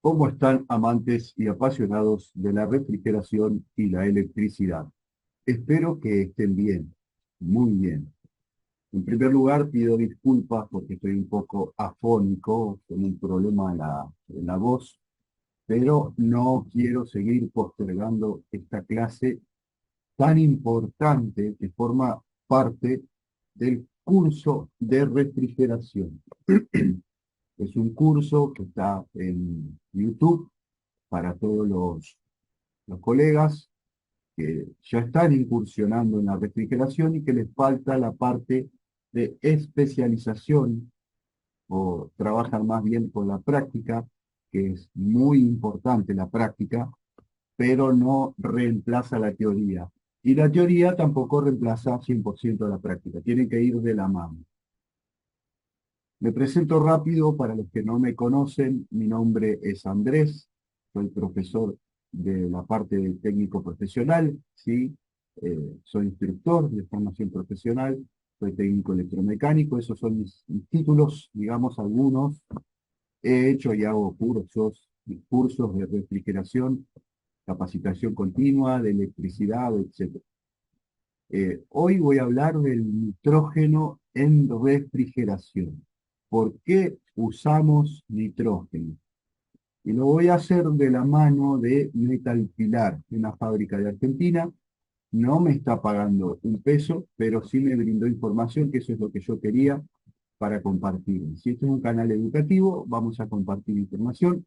¿Cómo están amantes y apasionados de la refrigeración y la electricidad? Espero que estén bien, muy bien. En primer lugar, pido disculpas porque estoy un poco afónico, con un problema en la voz, pero no quiero seguir postergando esta clase tan importante que forma parte del curso de refrigeración. Es un curso que está en YouTube para todos los colegas que ya están incursionando en la refrigeración y que les falta la parte de especialización o trabajan más bien con la práctica, que es muy importante la práctica, pero no reemplaza la teoría. Y la teoría tampoco reemplaza 100% la práctica, tiene que ir de la mano. Me presento rápido para los que no me conocen. Mi nombre es Andrés, soy profesor de la parte de técnico profesional, ¿sí? Soy instructor de formación profesional, soy técnico electromecánico, esos son mis títulos, digamos algunos. He hecho y hago cursos de refrigeración, capacitación continua, de electricidad, etc. Hoy voy a hablar del nitrógeno en refrigeración. ¿Por qué usamos nitrógeno? Y lo voy a hacer de la mano de Metal Pilar, una fábrica de Argentina. No me está pagando un peso, pero sí me brindó información, que eso es lo que yo quería para compartir. Si esto es un canal educativo, vamos a compartir información.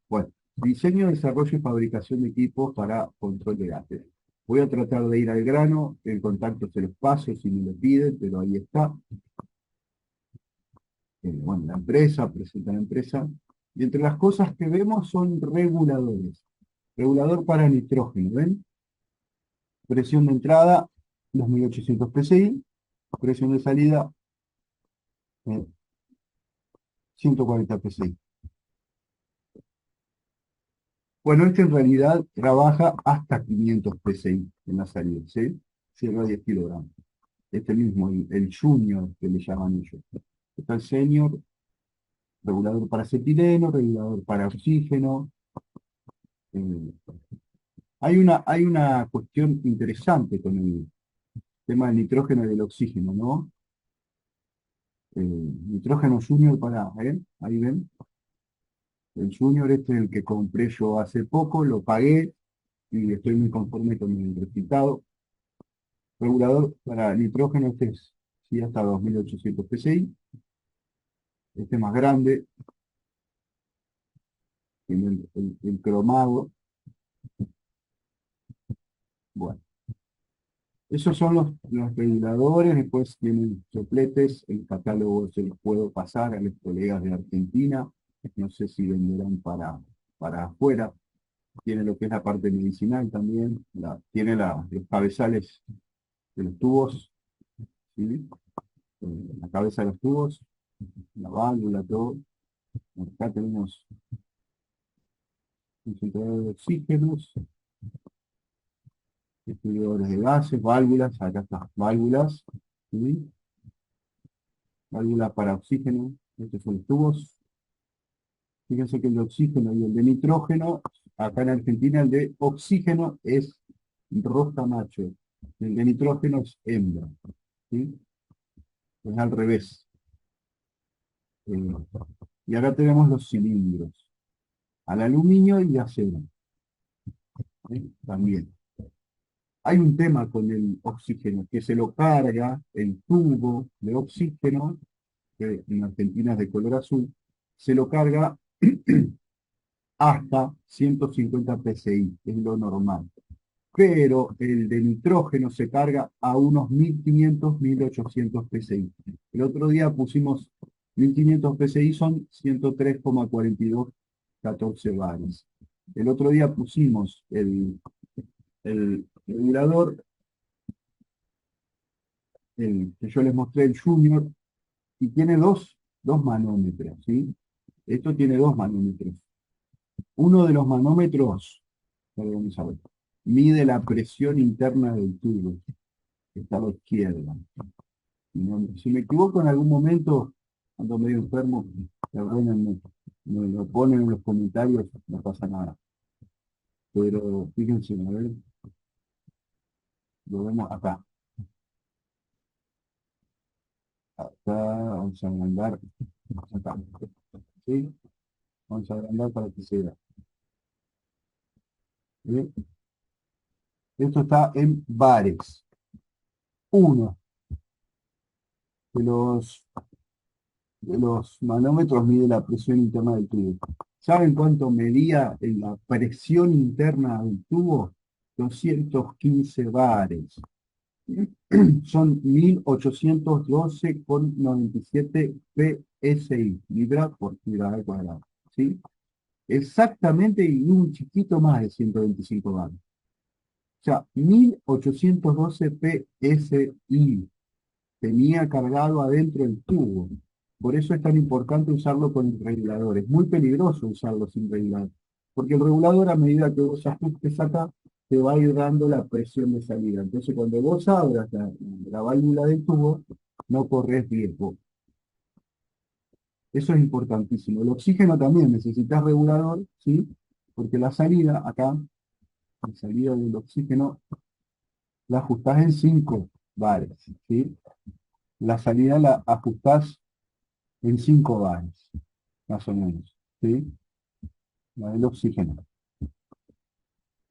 Bueno, diseño, desarrollo y fabricación de equipos para control de gases. Voy a tratar de ir al grano, el contacto se los paso si me lo piden, pero ahí está. Bueno, la empresa, presenta la empresa. Y entre las cosas que vemos son reguladores. Regulador para nitrógeno, ¿ven? Presión de entrada, 2800 psi. Presión de salida, 140 psi. Bueno, este en realidad trabaja hasta 500 psi en la salida, ¿sí? 0 a 10 kilogramos. Este mismo, el junior que le llaman ellos. Está el senior, regulador para acetileno, regulador para oxígeno. eh, hay una cuestión interesante con el tema del nitrógeno y del oxígeno, ¿no? Nitrógeno junior ahí ven. El junior este es el que compré yo hace poco, lo pagué y estoy muy conforme con el resultado. Regulador para nitrógeno, este es sí, hasta 2800 psi. Este más grande, tiene el cromado. Bueno, esos son los reguladores. Después tienen sopletes. El catálogo se los puedo pasar a los colegas de Argentina. No sé si venderán para afuera. Tiene lo que es la parte medicinal también. Tiene los cabezales de los tubos, ¿sí? La cabeza de los tubos, la válvula, todo. Acá tenemos concentradores de oxígenos, distribuidores de gases, válvulas. Acá están válvulas, ¿sí? Válvulas para oxígeno. Estos son los tubos. Fíjense que el de oxígeno y el de nitrógeno, acá en Argentina el de oxígeno es roja macho, el de nitrógeno es hembra, ¿sí? Es al revés. Eh, y acá tenemos los cilindros, al aluminio y acero, también. Hay un tema con el oxígeno, que se lo carga el tubo de oxígeno, que en Argentina es de color azul, se lo carga hasta 150 psi, que es lo normal. Pero el de nitrógeno se carga a unos 1500, 1800 psi. El otro día pusimos 1500 psi, son 103,4214 bares. El otro día pusimos el regulador, el que yo les mostré, el Junior, y tiene dos manómetros, ¿sí? Esto tiene dos manómetros. Uno de los manómetros, vamos a ver, mide la presión interna del tubo, que está a la izquierda. Si me equivoco en algún momento, ando medio enfermo, perdónenme, me lo ponen en los comentarios, no pasa nada. Pero fíjense, a ver, lo vemos acá. Acá vamos a agrandar, acá, ¿sí? Vamos a agrandar para que se vea. ¿Sí? Esto está en bares. Uno de los manómetros mide la presión interna del tubo. ¿Saben cuánto medía en la presión interna del tubo? 215 bares. Son 1812,97 PSI, libra por pulgada cuadrada. ¿Sí? Exactamente y un chiquito más de 125 bares. O sea, 1812 PSI tenía cargado adentro el tubo. Por eso es tan importante usarlo con el regulador. Es muy peligroso usarlo sin regulador. Porque el regulador, a medida que vos ajustes acá, te va a ir dando la presión de salida. Entonces, cuando vos abras la válvula del tubo, no corres riesgo. Eso es importantísimo. El oxígeno también necesitas regulador, ¿sí? Porque la salida, acá, la salida del oxígeno, la ajustás en 5 bares, ¿sí? La salida la ajustás en 5 bares, más o menos, ¿sí? La del oxígeno,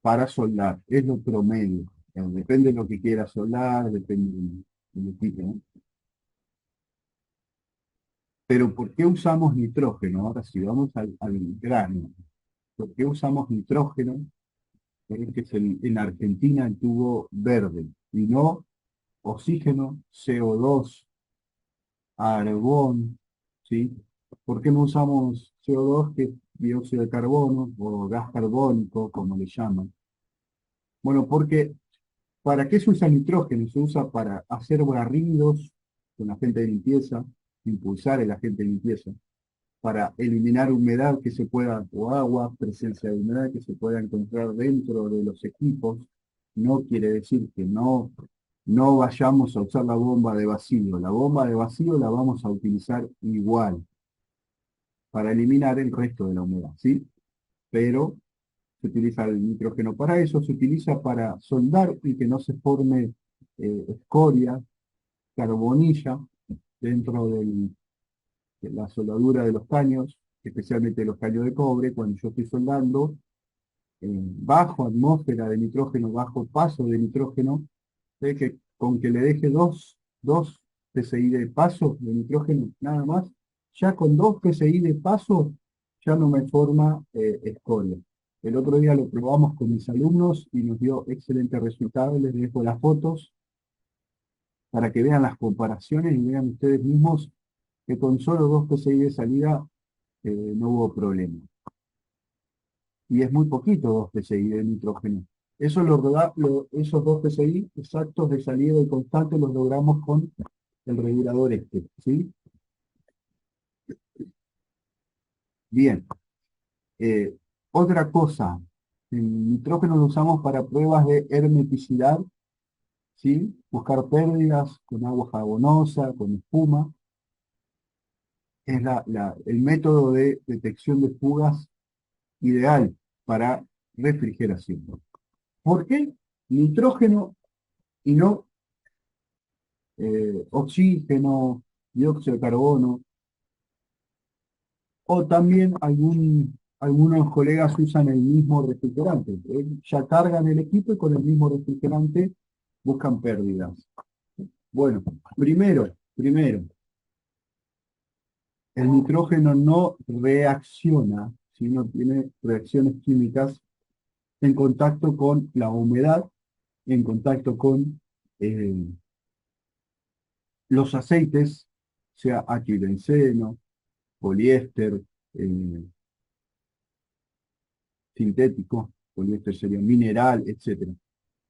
para soldar, es lo promedio. Depende de lo que quieras soldar, depende del equipo, ¿no? Pero ¿por qué usamos nitrógeno? Ahora si vamos al grano. ¿Por qué usamos nitrógeno? Que es en Argentina el tubo verde, y no oxígeno, CO2, argón, ¿sí? ¿Por qué no usamos CO2, que es dióxido de carbono, o gas carbónico, como le llaman? Bueno, porque ¿para qué se usa nitrógeno? Se usa para hacer barridos con agente de limpieza, impulsar el agente de limpieza, para eliminar humedad que se pueda, o agua, presencia de humedad que se pueda encontrar dentro de los equipos. No quiere decir que no vayamos a usar la bomba de vacío. La bomba de vacío la vamos a utilizar igual para eliminar el resto de la humedad, ¿sí? Pero se utiliza el nitrógeno para eso, se utiliza para soldar y que no se forme escoria, carbonilla dentro de la soldadura de los caños, especialmente los caños de cobre. Cuando yo estoy soldando, bajo atmósfera de nitrógeno, bajo paso de nitrógeno, sé que con que le deje dos PSI de paso de nitrógeno, nada más, ya con 2 PSI de paso, ya no me forma escoria. El otro día lo probamos con mis alumnos y nos dio excelentes resultados. Les dejo las fotos para que vean las comparaciones y vean ustedes mismos que con solo 2 PSI de salida no hubo problema. Y es muy poquito 2 PSI de nitrógeno. Esos 2 PSI exactos de salida y constante los logramos con el regulador este, ¿sí? Bien. Eh, Otra cosa, el nitrógeno lo usamos para pruebas de hermeticidad, ¿sí? Buscar pérdidas con agua jabonosa, con espuma. Es el método de detección de fugas ideal para refrigeración. ¿Por qué nitrógeno y no oxígeno, dióxido de carbono? O también algunos colegas usan el mismo refrigerante. Ya cargan el equipo y con el mismo refrigerante buscan pérdidas. Bueno, primero, el nitrógeno no reacciona, si no tiene reacciones químicas en contacto con la humedad, en contacto con eh, los aceites, sea benceno, poliéster, eh, sintético, poliéster sería mineral, etcétera.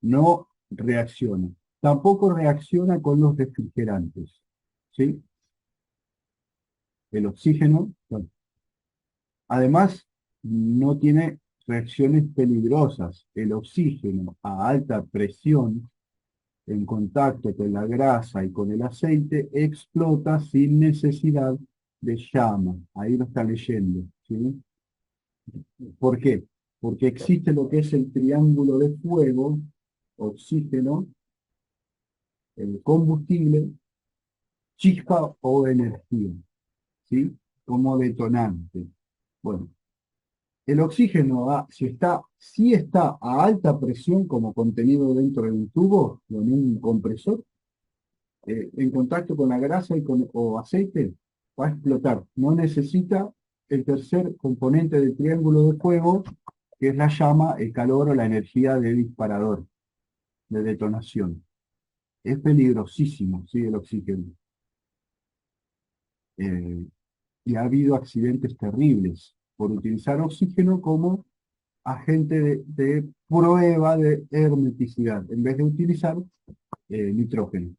No reacciona. Tampoco reacciona con los refrigerantes, ¿sí? El oxígeno, bueno, además, no tiene reacciones peligrosas. El oxígeno a alta presión, en contacto con la grasa y con el aceite, explota sin necesidad de llama. Ahí lo está leyendo, ¿sí? ¿Por qué? Porque existe lo que es el triángulo de fuego, oxígeno, el combustible, chispa o energía, ¿sí? Como detonante. Bueno, el oxígeno, si está a alta presión como contenido dentro de un tubo o en un compresor, en contacto con la grasa o aceite, va a explotar. No necesita el tercer componente del triángulo de fuego, que es la llama, el calor o la energía de disparador, de detonación. Es peligrosísimo, ¿sí? El oxígeno. Eh, y ha habido accidentes terribles por utilizar oxígeno como agente de prueba de hermeticidad, en vez de utilizar nitrógeno.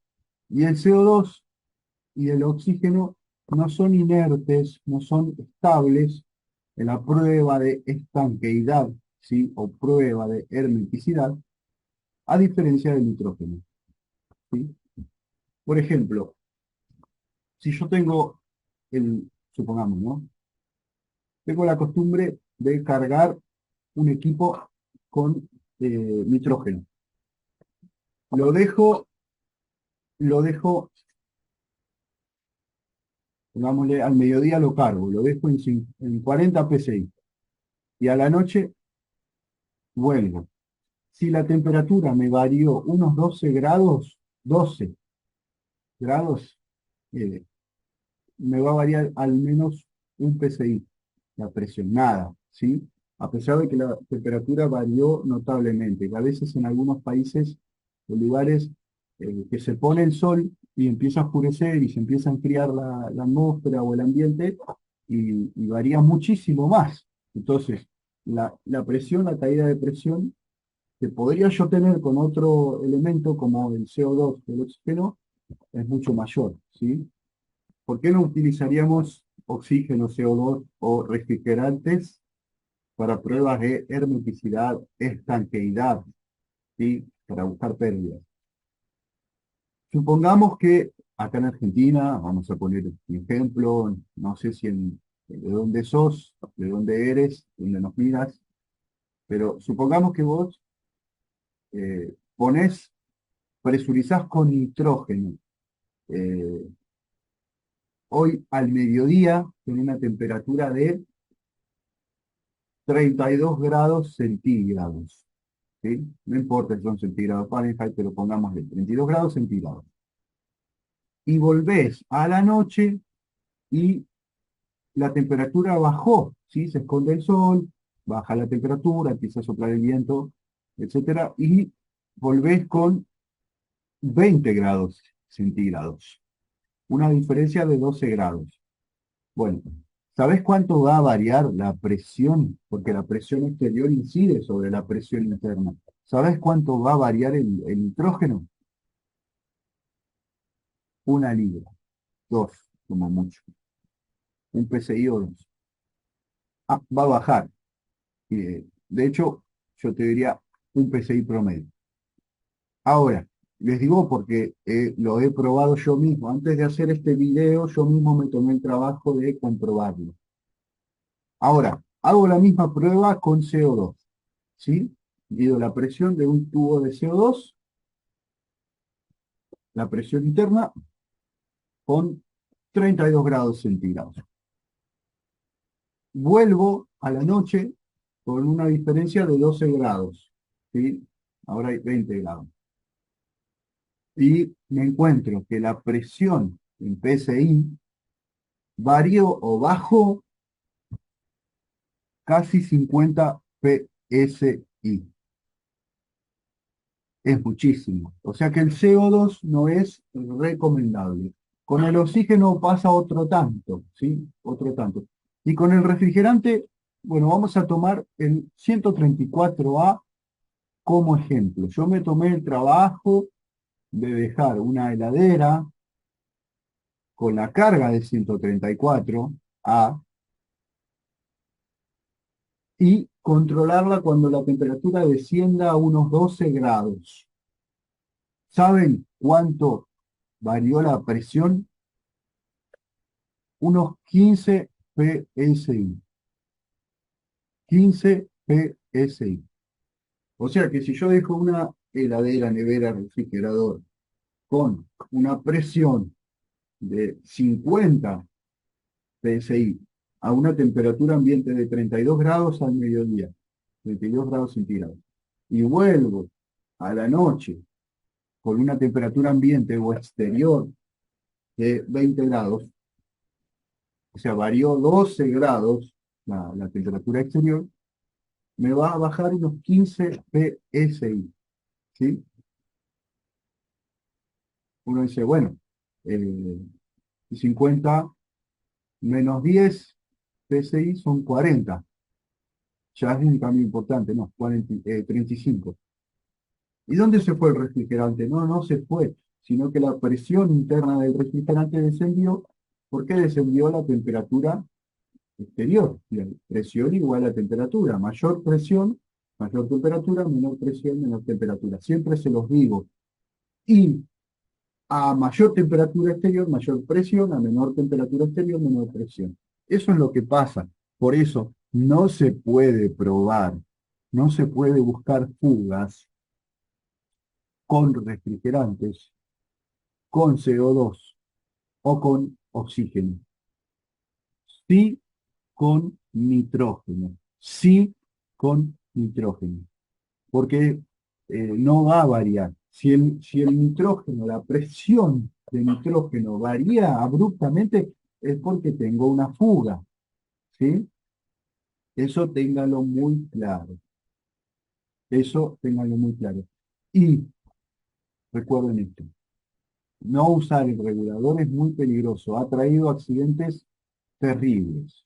Y el CO2 y el oxígeno no son inertes, no son estables en la prueba de estanqueidad, ¿sí? O prueba de hermeticidad, a diferencia del nitrógeno, ¿sí? Por ejemplo, si yo tengo supongamos, ¿no? Tengo la costumbre de cargar un equipo con nitrógeno. Lo dejo, lo dejo, pongámosle, al mediodía lo cargo, lo dejo en 40 psi y a la noche vuelvo. Si la temperatura me varió unos 12 grados, eh, me va a variar al menos un PSI, la presión, nada, ¿sí? A pesar de que la temperatura varió notablemente, que a veces en algunos países o lugares que se pone el sol y empieza a oscurecer y se empieza a enfriar la atmósfera o el ambiente y varía muchísimo más. Entonces, la presión, la caída de presión que podría yo tener con otro elemento como el CO2 o el oxígeno es mucho mayor, ¿sí? ¿Por qué no utilizaríamos oxígeno, CO2 o refrigerantes para pruebas de hermeticidad, estanqueidad, ¿sí? Para buscar pérdidas? Supongamos que acá en Argentina, vamos a poner un ejemplo, no sé si de dónde sos, de dónde eres, dónde nos miras, pero supongamos que vos ponés, presurizás con nitrógeno. eh, Hoy al mediodía, con una temperatura de 32 grados centígrados, ¿sí? No importa si son centígrados Fahrenheit, pero pongámosle 32 grados centígrados. Y volvés a la noche y la temperatura bajó, ¿sí? Se esconde el sol, baja la temperatura, empieza a soplar el viento, etcétera, y volvés con 20 grados centígrados. Una diferencia de 12 grados. Bueno, ¿sabés cuánto va a variar la presión? Porque la presión exterior incide sobre la presión interna. ¿Sabés cuánto va a variar el nitrógeno? Una libra, dos, como mucho. Un PSI o dos. Ah, va a bajar. De hecho, yo te diría un PSI promedio. Ahora, les digo porque lo he probado yo mismo. Antes de hacer este video, yo mismo me tomé el trabajo de comprobarlo. Ahora, hago la misma prueba con CO2. ¿Sí? Mido la presión de un tubo de CO2, la presión interna, con 32 grados centígrados. Vuelvo a la noche con una diferencia de 12 grados, ¿sí? Ahora hay 20 grados. Y me encuentro que la presión en PSI varió o bajó casi 50 PSI. Es muchísimo. O sea que el CO2 no es recomendable. Con el oxígeno pasa otro tanto, ¿sí? Otro tanto. Y con el refrigerante, bueno, vamos a tomar el 134A como ejemplo. Yo me tomé el trabajo de dejar una heladera con la carga de 134A y controlarla cuando la temperatura descienda a unos 12 grados. ¿Saben cuánto varió la presión? unos 15 PSI. 15 PSI. O sea que si yo dejo una heladera, nevera, refrigerador con una presión de 50 PSI a una temperatura ambiente de 32 grados al mediodía, 32 grados centígrados, y vuelvo a la noche con una temperatura ambiente o exterior de 20 grados, o sea, varió 12 grados la temperatura exterior, me va a bajar unos 15 PSI, ¿sí? Uno dice, bueno, eh, 50 menos 10 PSI son 40, ya es un cambio importante, no, 40, 35. ¿Y dónde se fue el refrigerante? No, no se fue, sino que la presión interna del refrigerante descendió. ¿Por qué descendió la temperatura exterior? La presión igual a temperatura. Mayor presión, mayor temperatura, menor presión, menor temperatura. Siempre se los digo. Y a mayor temperatura exterior, mayor presión, a menor temperatura exterior, menor presión. Eso es lo que pasa. Por eso no se puede probar, no se puede buscar fugas con refrigerantes, con CO2 o con oxígeno. Sí con nitrógeno. Sí con nitrógeno. Porque no va a variar. Si el nitrógeno, la presión de nitrógeno varía abruptamente, es porque tengo una fuga. ¿Sí? Eso téngalo muy claro. Eso téngalo muy claro. Y recuerden esto. No usar el regulador es muy peligroso. Ha traído accidentes terribles.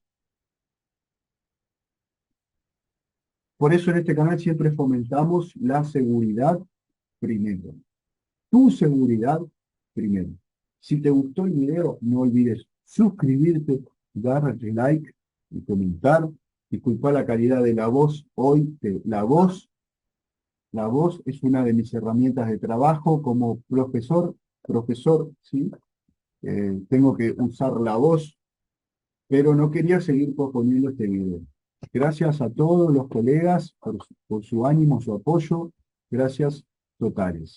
Por eso en este canal siempre fomentamos la seguridad primero. Tu seguridad primero. Si te gustó el video, no olvides suscribirte, darle like y comentar. Disculpa la calidad de la voz. Hoy la voz es una de mis herramientas de trabajo como profesor, ¿sí? Tengo que usar la voz, pero no quería seguir posponiendo este video. Gracias a todos los colegas por su ánimo, su apoyo. Gracias totales.